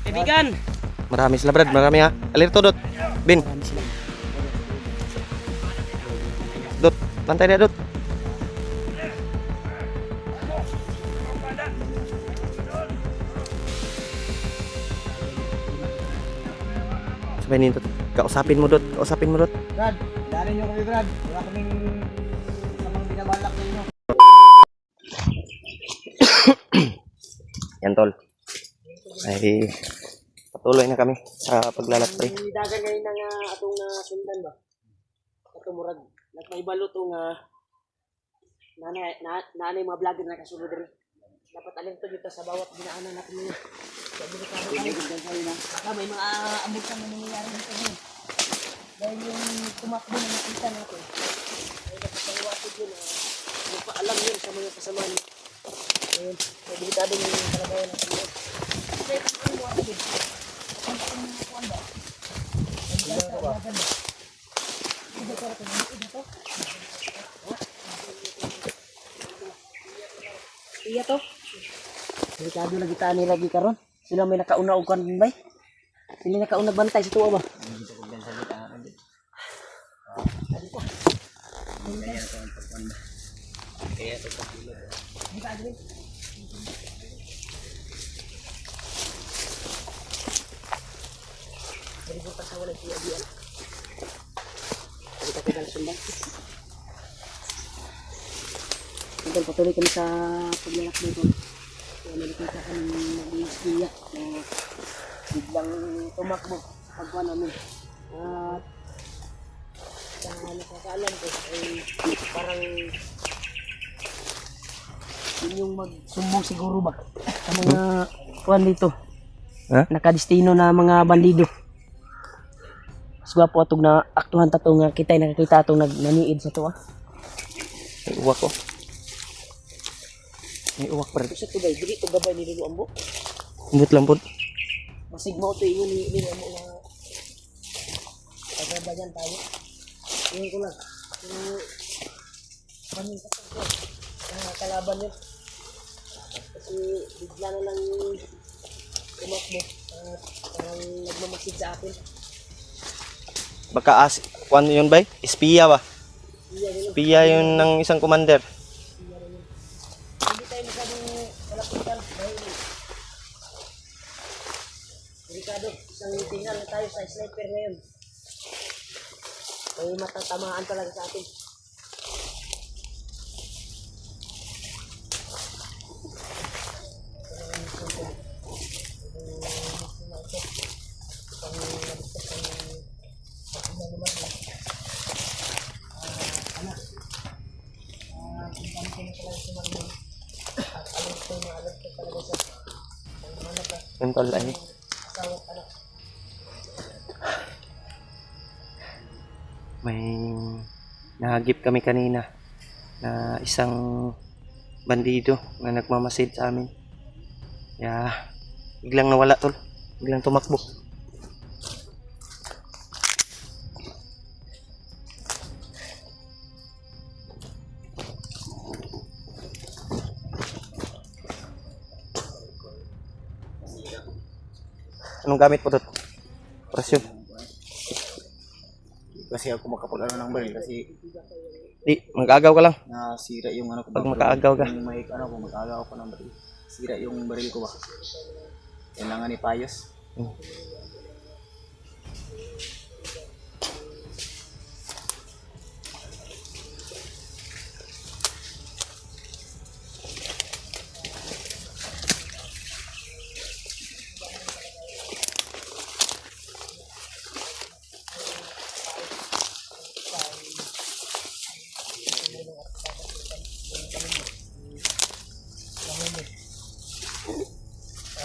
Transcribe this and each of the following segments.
kaibigan. Marami sila Brad, marami ha. Alerto Dot. Bin. Dot, bantay dia Dot. Sabay nito. Kausapin mo Dot, kausapin mo Dot. Brad, dali nyo kami Brad. Wala kaming samang binabalak ninyo. Yan tol. Ay patuloy na kami sa paglalakbay. Dagan ngayon ng atong sundan ba? Atong murag nagpaibalo tong nanay mga vlogger na kasunod rin. Dapat alerto dito sa bawat dinaanan natin niya. Sabi ko na. Baka may mga ambutan na nangyayari dito ngayon. Dahil yung tumakbo na nakita natin. Ay dapat paliwasig yun na magpaalam yun sa mga kasamahan. Ayun, delikado yung kalagayan natin yun. Kasi ang iwasig yun. Kapag ang mga kuwan ba? Ang ba? Iya to. Delikado lagi tani lagi karon. Sila may nakauna og kan bay. Sila nakauna bantay sa tuwa ba? Jadi bukan sawala dia. Kita tinggal sembang. Tinggal patuloy kami sa paglalakbay ko. Kaya nakikita kami nag-iistiya na biglang tumakbo pagkuha namin. At sa nakakaalam ko ay parang yun yung magsumbong siguro ba sa mga kuhan dito. Nakadestino na mga bandido. Mas gwapo atong na aktuhan tato nga kita'y nakakita atong naniid sa tuwa. May uwak ko. May uwak Brad. Sa tubay, dili to gabay ni Lilo Ambo. Umbot lang pod. Masig mo to ingon ni Lilo Ambo na pagbabayan tayo. Ingon ko lang. Yung panin ka to. Kalaban yun. Kasi bigla na lang tumakbo. Parang nagmamasid sa atin. Baka kuan yun bay? Espiya ba? Espiya yun ng isang commander. Hindi tayo masyadong malapitan dahil delikado. Isang tingnan na tayo sa sniper ngayon. May matatamaan talaga sa atin. Yun tol ay. May nahagip kami kanina na isang bandido na nagmamasid sa amin. Kaya biglang nawala tol. Biglang tumakbo. Anong gamit po dito? Presyo. Kasi ako makapag-ano ng baril kasi Di, mag-agaw ka lang. nasira yung ano ko. Pag makaagaw ka. Yung may ano ko, mag-agaw ko ng baril. Sira yung baril ko ba? Kailangan ipayos.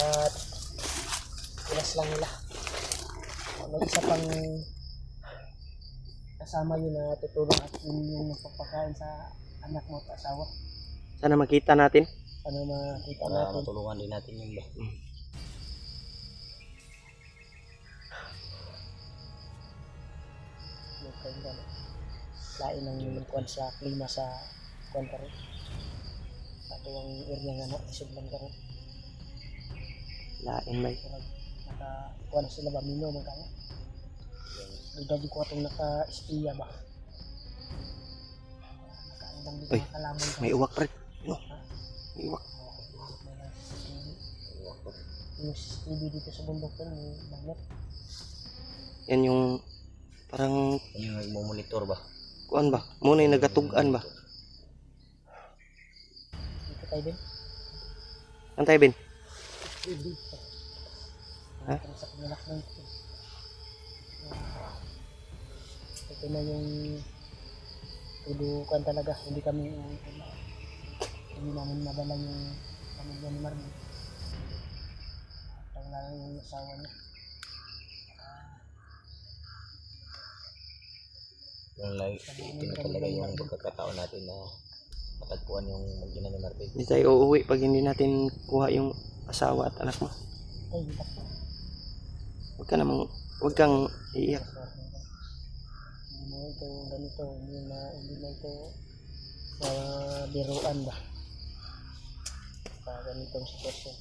At ilas lang nila. May isa pang kasama yun na tutulong at yun yung pagpakain sa anak mo at asawa. Sana makita natin. Sana makita Para natin. matulungan din natin yung ba. Lain ng kuwan sa klima sa kuwan ka rin. Sa tuwang area nga na, isuglan ka rin. Lain may. naka-kuha na sila ba, mino man kaya. Dagdag ko atong naka-espiya ba. Nakaandang dito Uy, mga kalaman ka. May uwak pre. No. May uwak. Yung CCTV dito sa bundok ko, may magnet. Yan yung parang Yung nagmo-monitor ba? kuan ba? Muna yung nagatugan ba? Dito tayo din. Antay Ben. Dito. Ha? Sa kanilak na ito. Ito na yung tudukan talaga. Hindi namin madala yung pamilya ni Marvin. Ang lang yung asawa niya. Ito na talaga yung pagkakataon natin na matagpuan yung mag-ina ni Marvin. Hindi tayo uuwi pag hindi natin kuha yung asawa at anak mo. Ay, hindi pa. Huwag kang iiyak. Hindi mo ito ganito. Hindi na ito biruan ba? Sa ganitong sitwasyon.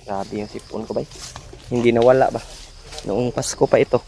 Grabe yung sipon ko ba? Hindi nawala ba? Noong Pasko pa ito.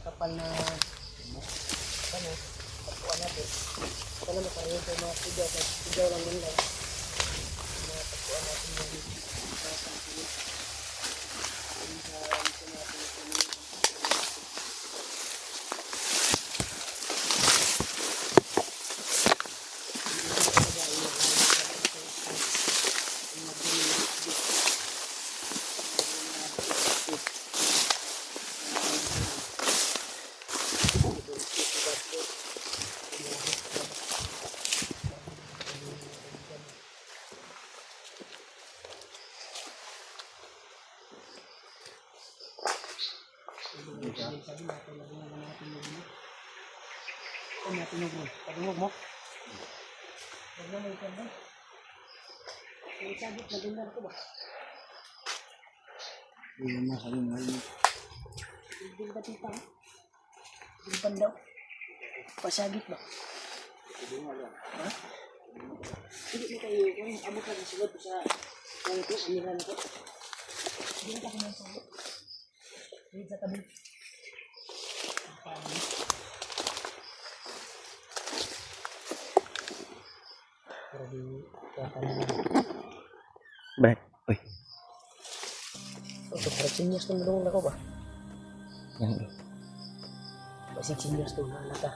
Kapal na pagkuhan natin. Ito naman sa rin mga sigaw lang din lang. Mga pagkuhan natin yung pagungog mo. Huwag na may ikan ba? May sabit na dindan ko ba? Hindi na halong-halong. Dindan ba tita? Dindan daw? Pasagit ba? Ha? Hindi mo kayo, kung abot ka ng sigod sa langit ko, amiran ko. Hindi ka kumansagit. Hindi sa tabi. Pero di kaya na. Brad, uy. Ito, parang sinyas kung nalungan ako ba? Yan. Basig sinyas to na alata.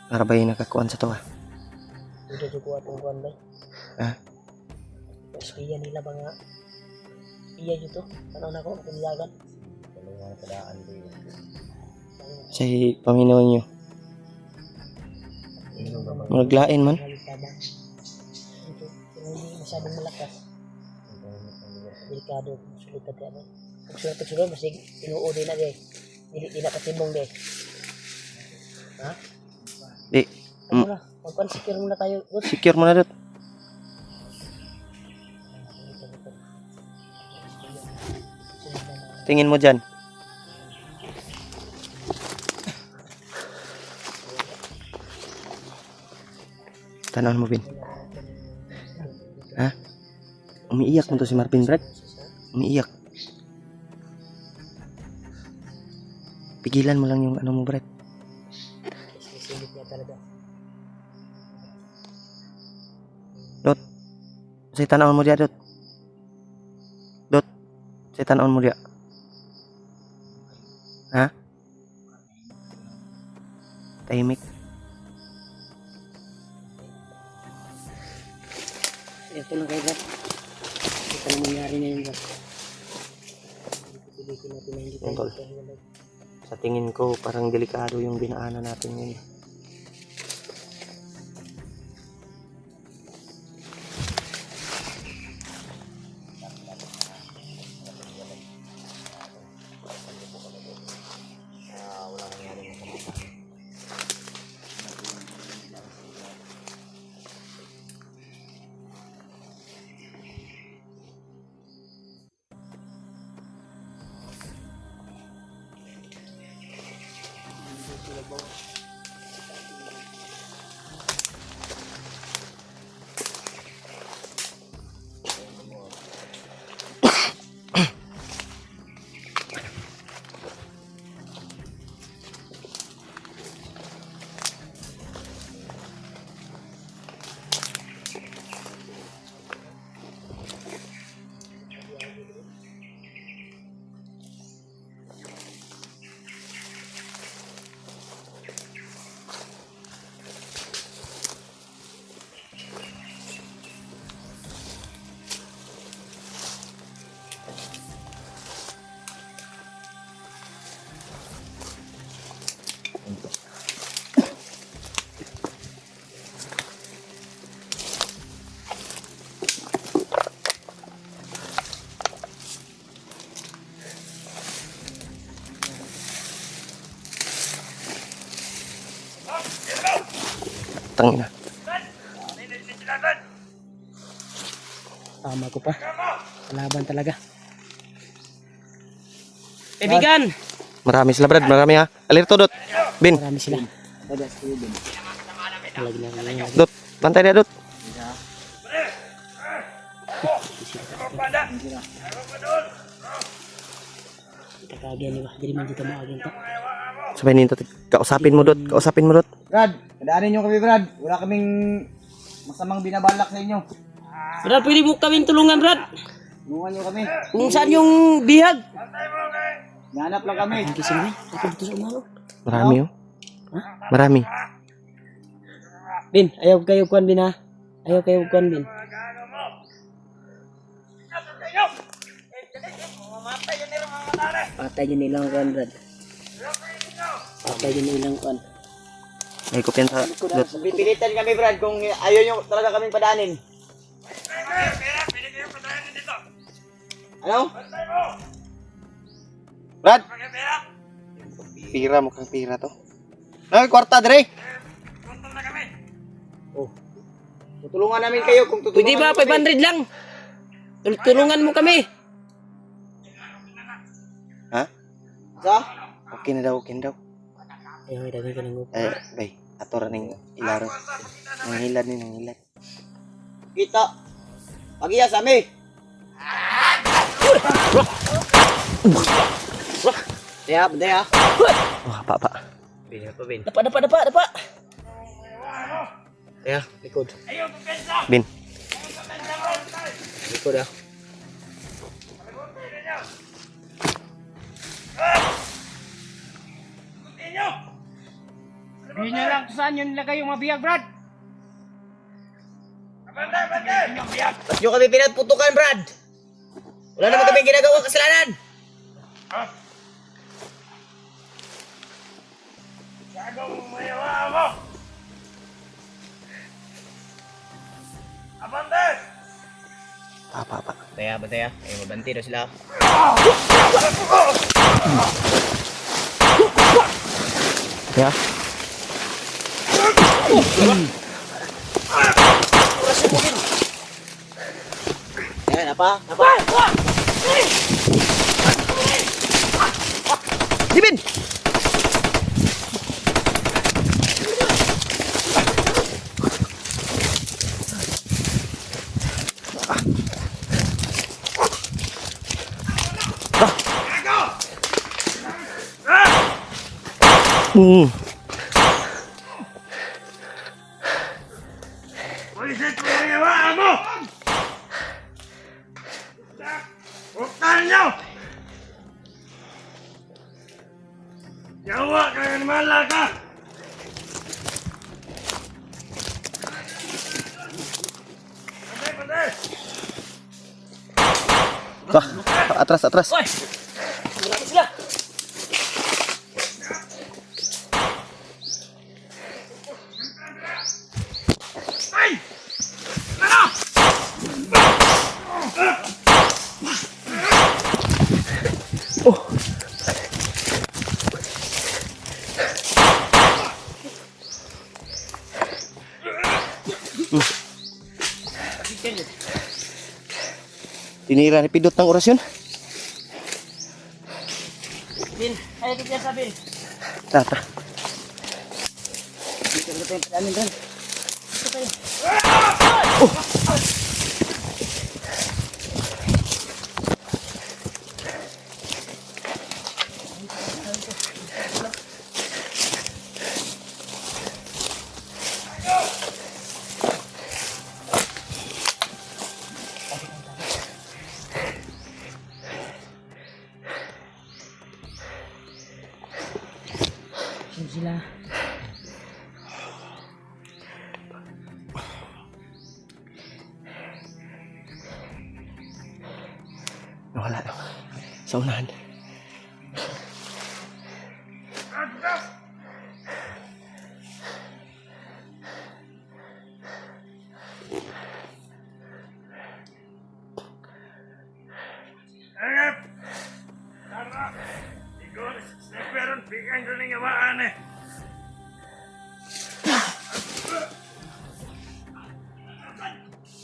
Para ba yung nakakuan sa to ah? Dito dito ko atong kuwan ba? Ha? Espiya nila ba nga? Espiya dito? Ano na ko? Kunilagan? Ano nga kadaan ko yun. Sa Panginoon nyo. Maglain man. Delikada. Ito, kung hindi masyadong malakas. Delikado. Sulit na ano. Pag sulit, masig inuo din na de. Hindi na katibong de. Ha? Di, Ano na? Magpan-secure muna tayo. Good. secure mo na dot. Tingin mo dyan. Tanawan mo, Bin. Ha? Umiiyak mo to si Marvin, Brad. Umiiyak. Pigilan mo lang yung ano mo, Brad. Sisilip niya talaga. Dot. Say tanawan mo dia, Dot. Dot. Say tanawan mo dia. Ha? Tahimik. Ito lang kayo, Brad. Ito na nangyari ngayon ba? Pilitin natin na hindi tayo Tol. magkahiwalay. Sa tingin ko, parang delikado yung dinaanan natin ngayon. Tangina. Tama ko pa. Laban talaga. Kaibigan! Marami sila, Brad. Marami ha. Alerto, Dot. Bin. Marami sila. Lagi na. Dot. Bantay dia, Dot. Kakagian ni ba? Jadi man dito maagin to. Sabay ninto. Kausapin mo, Dot. Kausapin mo, Dot. Brad, kadaanin nyo kami Brad. Wala kaming masamang binabalak sa inyo. Brad, pwede mo kaming tulungan, Brad. Tulungan nyo kami. Kung saan yung bihag? Nahanap lang kami. Ang kising na. Ako dito sa umalo. Marami, oh. Marami. Bin, ayaw kayo kuan, Bin, ha? Ayaw kayo kuan, Bin. Patay yun nilang kuan, Brad. Patay yun nilang kuan. May kumpiyansa, Dot. Pipilitan kami Brad kung ayaw nyo talaga kaming padaanin. Ano? Brad? Pira, mukhang pira to. Ay, kwarta, dire. Oh. Tutulungan namin kayo kung tutulungan Pwede ba? nyo kami. 500 lang. Tulungan mo kami. Ha? Sa? Okay na daw, okay na daw. Ayaw, dami ka ng upo. Bay. Atoran ng ilaro. Nangilad ni, nangilad. Kita. Pagiya sa amin. Daya, daya. Wah, pak. Dapa. Ya, Likod. Bin. Likod, ah. Sabihin nyo lang kung saan yun nilagay yung mabiyag, Brad. Ba't nyo kami pinagputukan, Brad? Wala naman kami ginagawa kasalanan. Pak. Bantaya. Ay, mabanti na sila. Ya. Ayan, apa? Dibin. Buisit mo yung gawaan mo! Buktan nyo! Yawa ka ng malaka! Patay! Ka, atras, atras. Oy! Marami sila! Ay! Ano? Tinira ni Pidot ng orasyon. Bin, ayaw ko siya sabihin. Tata. Dito na tayo palamin doon. Dito tayo. Sino sila? Nawala daw. Sa unahan. Hanap! Tara! Igor, sniperon, bigyan ko ng yawaan eh.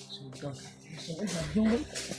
Sudah. Sudah.